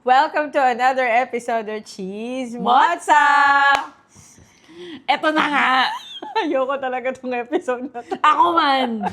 Welcome to another episode of Cheese Mozza! Eto na nga. Ayoko talaga tong episode na to. Ako man.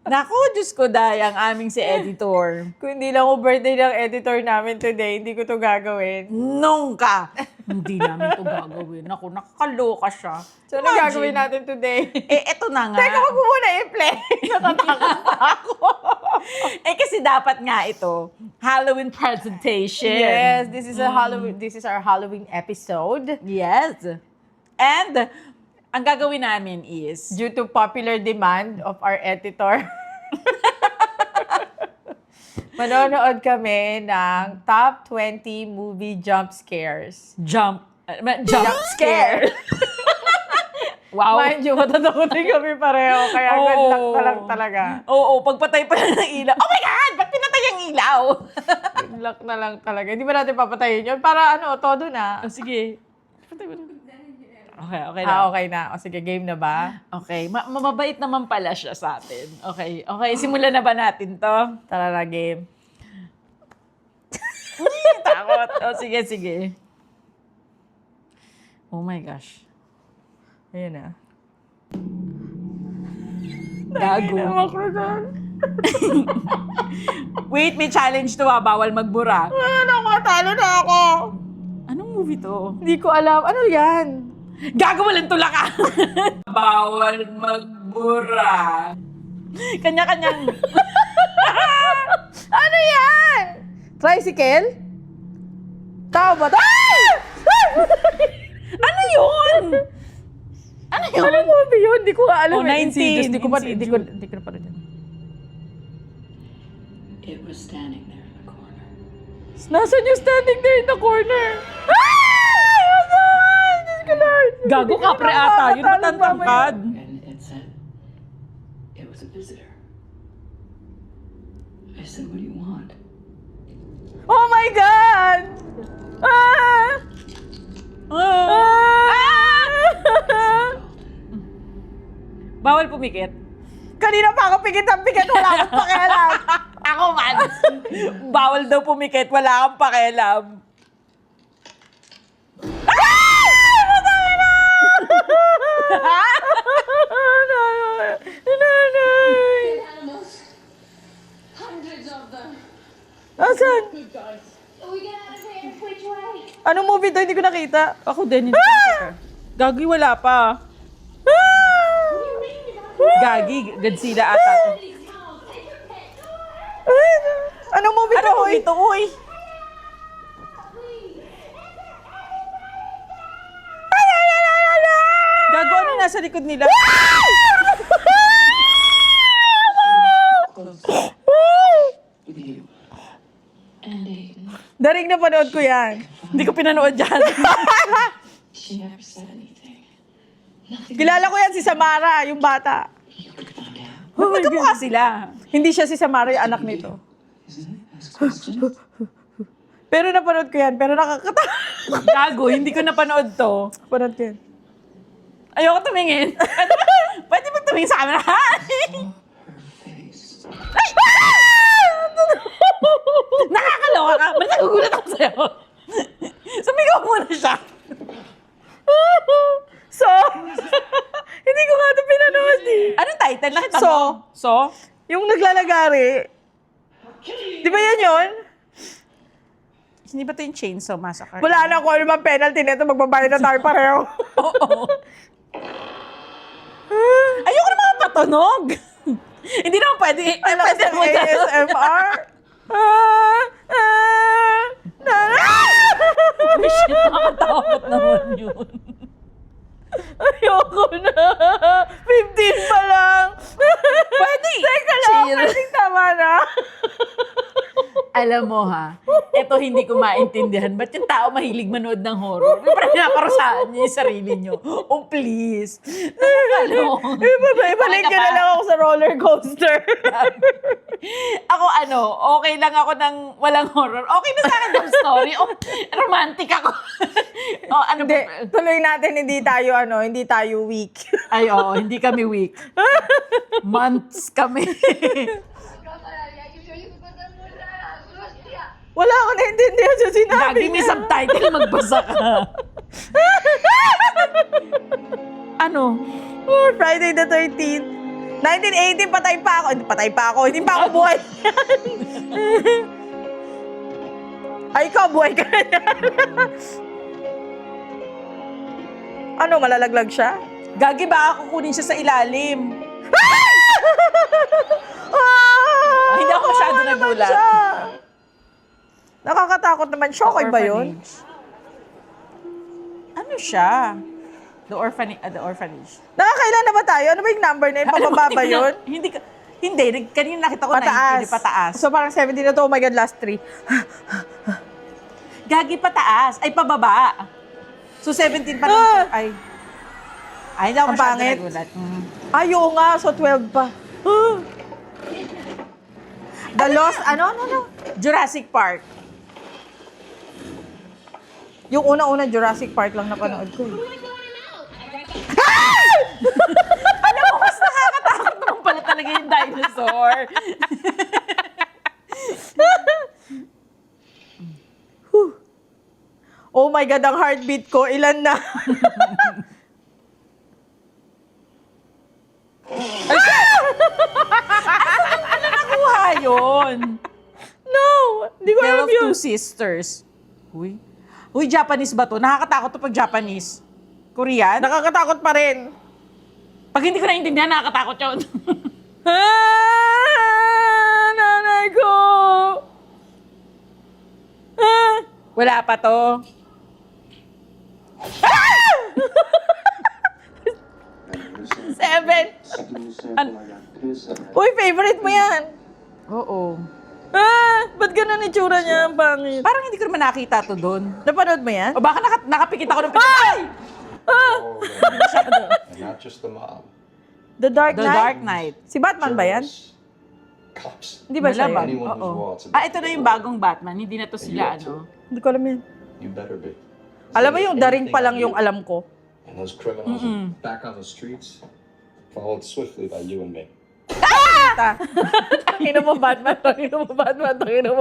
Naku, Diyos ko dahi ang aming si editor. Kung hindi lang ko birthday ng editor namin today, hindi ko to gagawin. Nungka. Hindi namin to gagawin. Naku, nakakaloka siya. So, ano Imagine. gagawin natin today? Eto na nga. Teka, wag mo muna i-play. Natatakot pa ako. Kasi dapat nga ito, Halloween presentation. Yes, this is a Halloween. This is our Halloween episode. Yes. And, ang gagawin namin is, Due to popular demand of our editor, manonood kami ng top 20 movie jump scares. jump scare. Wow. Mind you, matatakotin kami pareho, kaya Oo. good luck na lang talaga. Oo, pagpatay pa lang ng ilaw. Oh my God! Ba't pinatay ang ilaw? Good luck na lang talaga. Hindi ba natin papatayin yun? Para todo na. Oh, sige. Patay mo na. Okay na. Okay na. O sige, game na ba? Okay, mababait naman pala siya sa atin. Okay, simulan na ba natin to? Tara na, game. Takot. Oh, sige. Oh my gosh. Ayun na. Gago. Wait, may challenge to ha. Bawal magbura. Talo na ako. Anong movie to? Hindi ko alam. Ano yan? Gago, walang tulak ka! Bawal magbura. Kanya-kanyang... Ano yan? Tricycle? Tao ba? Ah! Ano yun? Ano yun? Ano movie yun? Hindi ko nga alam. Oh, 19. Hindi ko na pa rin. It was standing there in the corner. Nasaan yung standing there in the corner? Ah! Diyos ko, Lord. Gago, kapre ata. Yun matantangkad. And it said, it was a visitor. I said, what do you want? Oh my God! Ah! Bawal pumikit. Kanina pa ako pikit ang pikit. Wala akong pakialam. Ako man. Bawal daw pumikit. Wala kang pakialam. Nanay! Animals. Hundreds of them. Asan? Good guys. We get out of here. Which way? Anong movie to? Hindi ko nakita. Ako din. Hindi ko nakita. Gagi, wala pa. Gagi, Godzilla ata to. Anong movie to? Ano Hoy? ito, uy? Gago, ano nasa likod nila? With you. And Aiden. Daring na panood ko yan. Hindi ko pinanood dyan. She never said anything. Nothing. Kilala ko yan si Samara, yung bata. You could find out. Ba't magkamukha sila? Hindi siya si Samara, yung anak nito. Isn't it? Ask questions. Pero napanood ko yan, pero nakakatawa. Gago, hindi ko napanood to. Panood ko yan. Ayoko tumingin. Pwede ba tumingin sa camera? Her face. Nakakaloka ka. Ba't nagugulat ako sa'yo? Sumigaw muna siya. So, hindi ko nga ito pinanood eh. Anong title? Nakita So? mo? So? Yung naglalagari. Di ba yan yun? Hindi ba ito yung Chainsaw Massacre? Wala na kung ano bang penalty nito, magbabayad na tayo pareho. Oo. Ayoko na mga patunog. Hindi naman pwede. Alam Pwede sa mo dyan. ASMR. Oh shit, nakakatakot naman yun. Ayoko na. 15 pa lang. Pwede. Teka lang, Chill. kasing tama na. Alam mo ha, ito hindi ko maintindihan. Ba't yung tao mahilig manood ng horror? Parang pinaparasaan niyo yung sarili niyo. Oh, please. Nakakaloka. Ibalik nyo na lang ako sa roller coaster. Ako okay lang ako ng walang horror. Okay na sa akin yung story. Oh, romantic ako. Oh, ano Hindi, ba? tuloy natin, hindi tayo weak. Ay, oo, hindi kami weak. Months kami. Я еще не потому что, Wala ako maintindihan sa sinabi Lagi may niya. subtitle, magbasa ka. Ano? Oh, Friday the 13th. 1980, patay pa ako. Hindi pa ako buhay. Ay, ikaw, buhay ka na. Ano, malalaglag siya? Gagi, baka kukunin siya sa ilalim. Hindi ako masyado kawawa naman nagulat. siya. Nakakatakot naman siya. Okay ba yun? Orphanage. Ano siya? The orphanage. Nakakailan na ba tayo? Ano ba yung number na yun? Pababa ba yun? Hindi. Kanina nakita ko Pataas. 90, pataas. So parang 17 na to. Oh my God, last 3. Gagi, pataas. Ay, pababa. So, 17 pa lang. Ay, hindi ako Ang masyado pangit. nagulat. Ay, oo nga. So 12 pa. The Lost, ano? Jurassic Park. Yung una-una Jurassic Park lang napanood ko. Alam mo, mas nakakatakot naman pala talaga yung dinosaur. Oh my God, ang heartbeat ko. Ilan na? Nakuha yun. No! Hindi ko Tale alam of yun. Two Sisters. Uy, Japanese ba to? Nakakatakot to pag Japanese. Korean? Nakakatakot pa rin. Pag hindi ko naintindihan, nakakatakot yun. Nanay ko! Wala pa to. Seven. Uy, favorite mo yan. Oo. Ba't ganun itsura niya? Ang pangit. Parang hindi ko naman nakita to doon. Napanood mo yan? O baka nakapikit ako ng Ay! Oh, and not just the mob. The Dark The Knight? Dark Knight. Si Batman ba yan? Journalists, cops. Hindi ba siya Malamang. yun? Anyone whose Oo. wallets are Ito na yung bagong Batman. Hindi na to sila, ano? Hindi ko alam yan. You better be. Alam mo yung daring pa lang yung alam ko. And those criminals are back on the streets, followed swiftly by you and me. Tangina mo Batman, tangina mo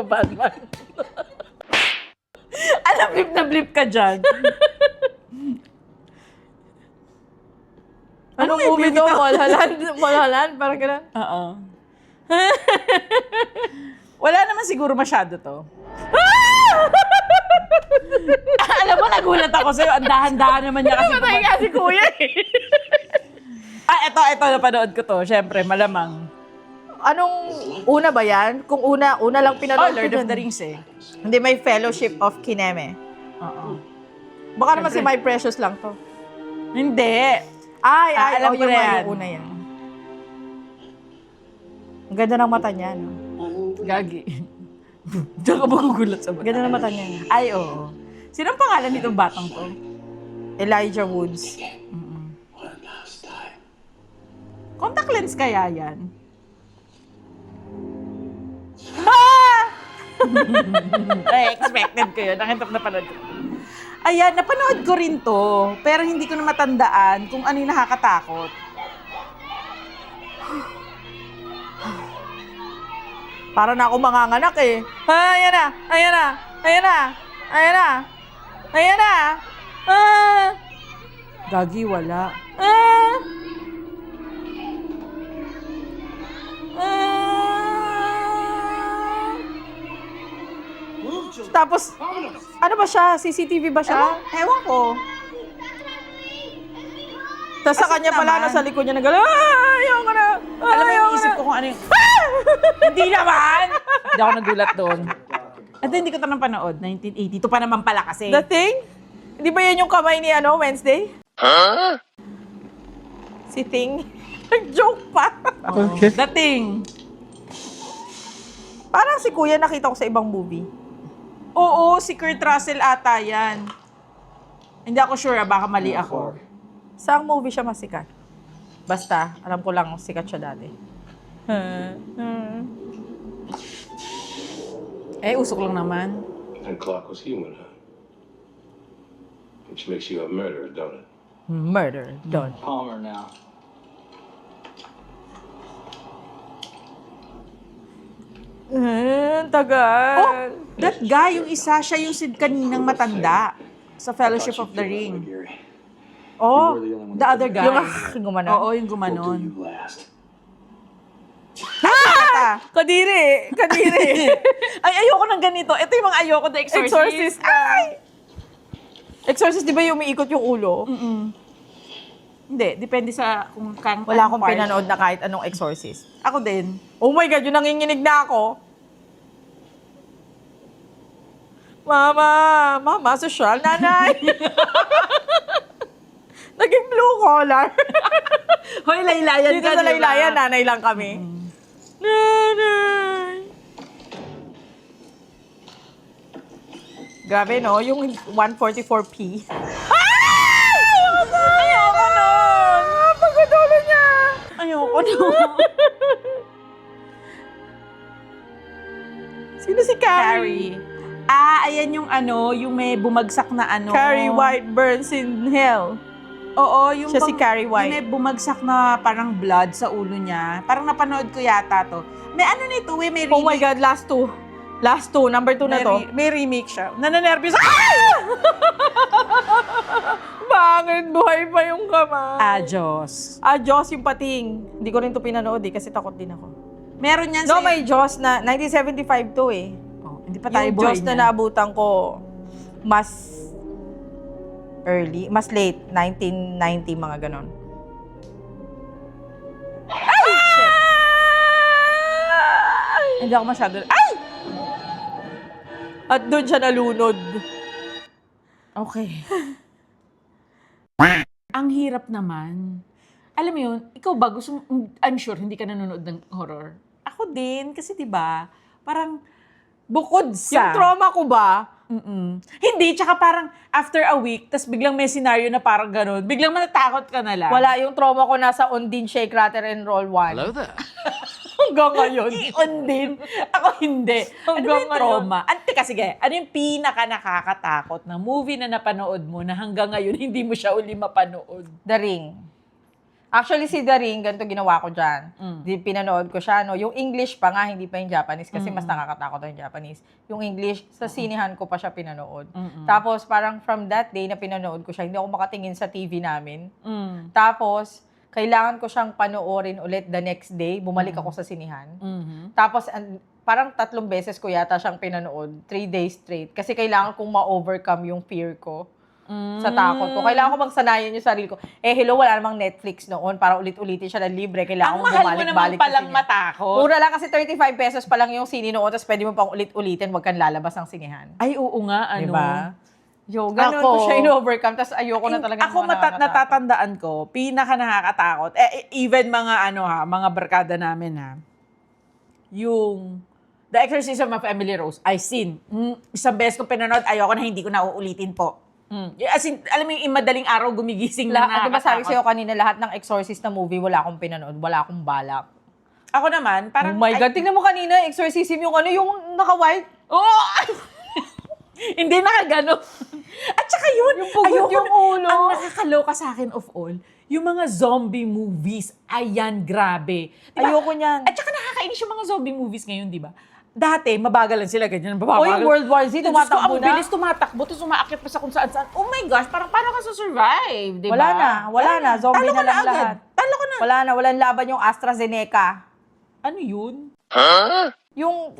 Batman. Alam, blip na blip ka dyan. Anong may movie movie to? to? Mulholland? Parang gano'n. Oo. Wala naman siguro masyado to. Alam mo, nagulat ako sa'yo. Ang dahan-dahan naman niya kasi. Patay nga si Kuya eh. Ito, napanood ko to. Siyempre, malamang. Anong una ba yan? Kung una lang pinanood Lord ko of dun. the Rings eh. Hindi, may Fellowship of Kineme. Oo. Baka naman si My Precious lang to. Hindi. Ay, alam ko yung na yan. yung una yan. Ang ganda ng mata niya, no? Gagi. Diyan ka magugulat sa Ang mata. ganda ng mata niya. Ay, oo. Sinong pangalan nitong batang to? Elijah Woods. One last time. Contact lens kaya yan? Ay, expected ko yun. Nakintap na panood ko. Ayan, napanood ko rin to. Pero hindi ko na matandaan kung ano yung nakakatakot. Para na ako manganganak eh. Ayan na! Ayan na! Ayan na! Ayan na! Ayan na! Gagi, wala. Tapos, ano ba siya? CCTV ba siya? Ewan ko. Tapos sa Asan kanya pala, naman? nasa likod niya nagala, ayaw ko na! Alam mo Ayaw yung ko isip na." ko kung ano yung... Hindi naman! Hindi ako nagulat doon. At hindi ko ito nang panood. 1982 pa naman pala kasi. The Thing? Hindi ba yan yung kamay ni Wednesday? Si Thing? Nag-joke pa. Okay. The Thing. Parang si Kuya nakita ko sa ibang movie. Oo, si Kurt Russell ata yan. Hindi ako sure, baka mali ako. Saang movie siya masikat? Basta, alam ko lang sikat siya dati. Eh, usok lang naman. And Clark was human, huh? Which makes you a murderer, don't it? Murder, done. Palmer now. Tagal. Oh, that guy, yung isa, siya yung kaninang matanda sa Fellowship of the Ring. Oh, the other guy. Yung gumanon. Oo, yung gumanon. last. Kadiri. Ay, ayoko ng ganito. Ito yung mga ayoko, The Exorcist. Exorcist. Ay! Exorcist, di ba yung umiikot yung ulo? Hindi, depende sa kung kang Wala akong part. pinanood na kahit anong Exorcist. Ako din. Oh my God, yung nanginginig na ako. Mama, sosyal, nanay. Naging blue collar. Hoy, laylayan Dito ka, sa di ba? laylayan, nanay lang kami. Nanay. Grabe, no? Yung 144p. Ayoko nun! Pagkatulo niya! Ayoko no. Sino si Carrie? Ayan yung yung may bumagsak na Carrie White burns in hell. Oo, yung Siya si Carrie White. Yung may bumagsak na parang blood sa ulo niya. Parang napanood ko yata to. May nito, may remake. Oh my God, last two. Number 2 na to. May remake siya. Nananervyos. Ah! Bakit buhay pa yung kamay? Diyos. Diyos yung pating. Hindi ko rin to pinanood kasi takot din ako. Meron yan No, may Diyos na 1975 to eh. Hindi pa tayo Yung buhay Diyos na niyan. naabutan ko mas early, mas late, 1990 mga ganon. Ay! Shit! Hindi ako masyado. Ay! At doon siya nalunod. Okay. Ang hirap naman. Alam mo yun, ikaw ba gusto, I'm sure hindi ka nanonood ng horror. Ako din, kasi 'di ba, parang bukod sa Yung trauma ko ba? Hindi, tsaka parang after a week, tas biglang may scenario na parang ganun, biglang matatakot ka na lang. Wala, yung trauma ko nasa Undine, Shake, Rattle, and Roll 1. Hello there. Hanggang ngayon. Iyon din. Ako hindi. Ano Hanggang yung trauma? Teka, sige. Ano yung pinaka nakakatakot na movie na napanood mo na hanggang ngayon hindi mo siya uli mapanood? The Ring. Actually, si The Ring, ganito ginawa ko dyan. Di pinanood ko siya, no? Yung English pa nga, hindi pa yung Japanese kasi mas nakakatakot yung Japanese. Yung English, sa sinihan ko pa siya pinanood. Tapos, parang from that day na pinanood ko siya, hindi ako makatingin sa TV namin. Tapos, kailangan ko siyang panoorin ulit the next day. Bumalik ako sa sinihan. Tapos, parang 3 beses ko yata siyang pinanood. 3 days straight. Kasi kailangan kong ma-overcome yung fear ko. Sa takot ko. Kailangan ko magsanayan yung sarili ko. Hello, wala namang Netflix noon para ulit-ulitin siya na libre. Kailangan Ang ko mahal mo naman bumalik-balik palang sa sinihan. matakot. Mura lang kasi 35 pesos pa lang yung sini noon, tapos pwede mo pang ulit-ulitin, wag kang lalabas ng sinihan. Ay, oo nga, Diba? Yo, ganun Ako- ko siya in-overcome, tapos ayoko na talaga. Ako natatandaan ko, pinaka nakakatakot, even mga mga barkada namin yung The Exorcism of Emily Rose, I seen. Isang beses ko pinanood, ayoko na, hindi ko na uulitin po. As in, alam mo yung madaling araw gumigising na Di ba sabi nakakatakot. sa'yo kanina, lahat ng Exorcist na movie, wala akong pinanood, wala akong balak. Ako naman, parang... Oh my God, tingnan mo kanina, Exorcism yung yung naka-white. Oo! Hindi nakagano. At saka yun, Yung pugod yung ulo. Ang nakakaloka sa akin of all, yung mga zombie movies, ayan, grabe. Diba? Ayoko niyan. At saka nakakainis yung mga zombie movies ngayon, di ba? Dati, mabagalan sila, ganyan, O mababagal. yung World War Z, tumatakbo Ang na. bilis tumatakbo, tapos umaakit pa sa kung saan-saan. Oh my gosh, parang paano ka sa-survive, di ba? Wala na. Zombie Talo na ko lang agad. lahat. Talo ko na. Wala na, walang laban yung AstraZeneca. Ano yun? Yung...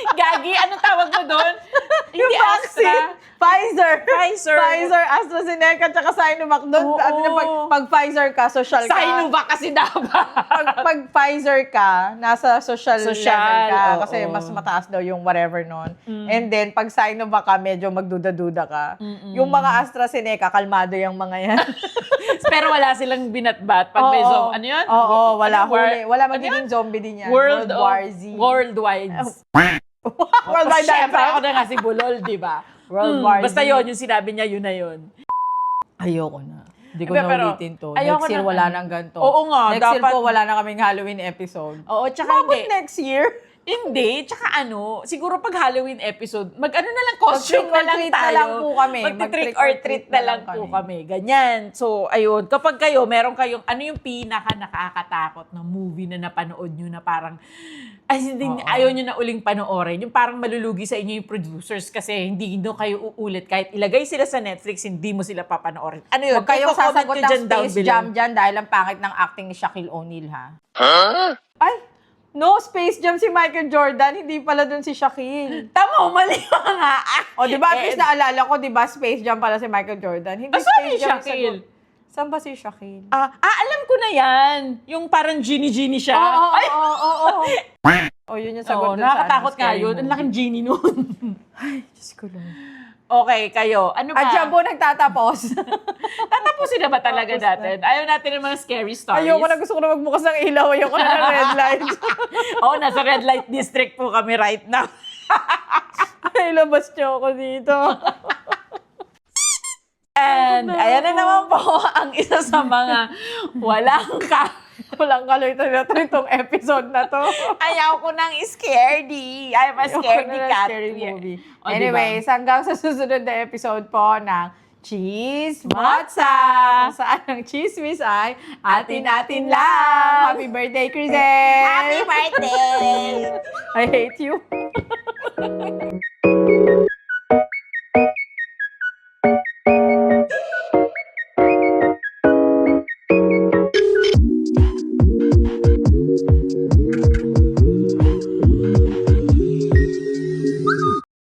Gagi, ano tawag mo doon? Yung Hindi vaccine. Astra. Pfizer, Pfizer. AstraZeneca, tsaka Sinovac. Doon, Oo. pag Pfizer ka, social ka. Sinovac kasi dapat. pag Pfizer ka, nasa social level ka. oo. Kasi mas mataas daw yung whatever nun. And then, pag Sinovac ka, medyo magduda-duda ka. Yung mga AstraZeneca, kalmado yung mga yan. Pero wala silang binatbat pag may zombie. Ano yun? Oo, wala. Ano, Huli. Wala ano magiging yun? zombie din yan. World War Z. Worldwide. Worldwide Siyempre, Diaper. ako na nga si Bulol, di ba? World War Basta Z. yun, yung sinabi niya, yun na yun. Ayoko na. Hindi ko Pero, na ulitin to. ayoko Next year, na- wala nang ganito. Oo nga, Next year dapat- po, wala na kaming Halloween episode. Oo, tsaka Bakit hindi. next year? Hindi, tsaka siguro pag Halloween episode, mag-ano na lang, costume Mag-trick or na lang treat na tayo. lang po kami. Mag-trick or treat na lang po kami. Ganyan. So, ayun. Kapag kayo, meron kayong, ano yung pinaka nakakatakot na movie na napanood nyo na parang, ayaw nyo na uling panoorin. Yung parang malulugi sa inyo yung producers kasi hindi nyo kayo uulit. Kahit ilagay sila sa Netflix, hindi mo sila papanoorin. Ano yun? Huwag kayong I-comment sasagot nyo ng dyan down Space below. Jam dyan dahil ang pangit ng acting ni Shaquille O'Neal, ha? Ay! No, Space Jam si Michael Jordan, hindi pala dun si Shaquille. Tama, mali ka nga. O, di ba, at least naalala ko, di ba, Space Jam pala si Michael Jordan. Hindi Saan yung Jam Shaquille? Saan ba si Shaquille? Alam ko na yan. Yung parang genie siya. Oo. O, yun yung sagot dun sa nakakatakot nga scary yun. movie. Ang laking genie nun. Diyos ko lang. Okay, kayo. Ano ba? At dyan po nagtatapos. Tatapusin na ba talaga Tapos na. natin? Ayaw natin ng mga scary stories. Ayoko na, gusto ko na magbukas ng ilaw. Ayoko na ng red light. Oo, nasa red light district po kami right now. Ay, labas niyo ako dito. And ayan na naman po ang isa sa mga Walang kaloy talaga itong episode na to. Ayaw ko ng scaredy. I'm a scaredy Ayoko na ng cat. scary movie. O, diba? Anyways, hanggang sa susunod na episode po ng Cheese Matza! Kung saan ang chismis ay atin-atin lang! Happy birthday, Crisel! Happy birthday! I hate you.